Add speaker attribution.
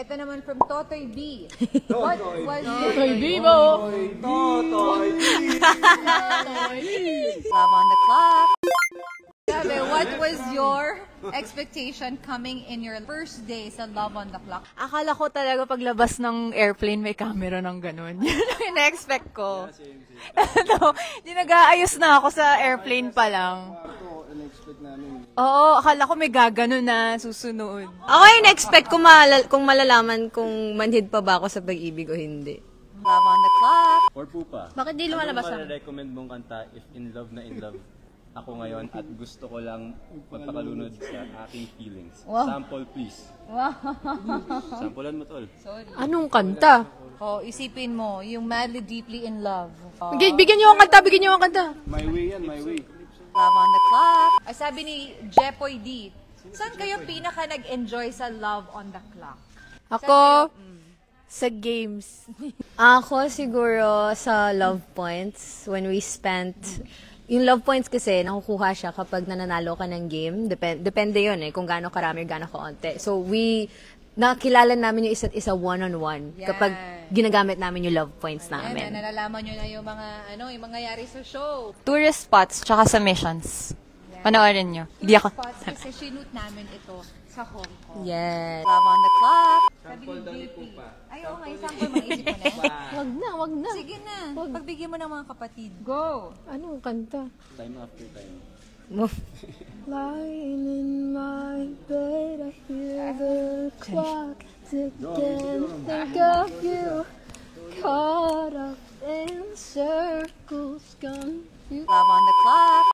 Speaker 1: Ito naman from Totoy B. What was
Speaker 2: Totoy Bibo!
Speaker 3: Totoy
Speaker 1: Love on the Clock? Sabi, what was your expectation coming in your first day sa Love on the Clock?
Speaker 2: Akala ko talaga paglabas ng airplane may camera ng ganun. Yun ang ina-expect ko. No, nag-aayos na ako sa airplane pa lang. Oo, akala ko may gaganon na susunod.
Speaker 4: Ako yung expect ko kung malalaman kung manhid pa ba ako sa pag-ibig o hindi.
Speaker 1: Love on the Clock?
Speaker 3: Or pupa.
Speaker 4: Bakit di lumalabas
Speaker 3: Ano recommend mong kanta if in love ako ngayon at gusto ko lang magpakalunod sa aking feelings?
Speaker 1: Wow.
Speaker 3: Sample please.
Speaker 1: Wow.
Speaker 3: Sampulan mo tol.
Speaker 1: Sorry.
Speaker 4: Anong kanta?
Speaker 1: Oh, isipin mo, yung Madly Deeply in Love. Oh.
Speaker 4: Bigyan niyo ang kanta, bigyan niyo ang kanta.
Speaker 3: My way yan, my way.
Speaker 1: Love on the Clock. Ay, sabi ni Jepoy D, saan kayo pinaka nag-enjoy sa Love on the Clock?
Speaker 4: Ako, sa games. Ako siguro sa love points when we spent. Yung love points kasi, nakukuha siya kapag nananalo ka ng game. Depende yun kung gaano karami o gaano kaunti. So, nakilala namin yung isa't isa one-on-one kapag ginagamit namin yung love points namin.
Speaker 1: Ayan, nalalaman nyo na yung mangyayari sa show.
Speaker 2: Tourist spots tsaka sa missions. Panoorin nyo. Hindi ako.
Speaker 1: Spots kasi shoot namin ito sa Hong Kong.
Speaker 4: Yes.
Speaker 1: Love on the Clock. Sabi ni JP. Ay, okay. Sample mo. Isip mo na.
Speaker 4: Wag na.
Speaker 1: Sige na. Pagbigyan mo ng mga kapatid. Go!
Speaker 4: Anong kanta?
Speaker 3: Time after time.
Speaker 4: Lying in my bed, I hear the clock tick and think of you. Caught up in circles, confused.
Speaker 1: Love on the Clock.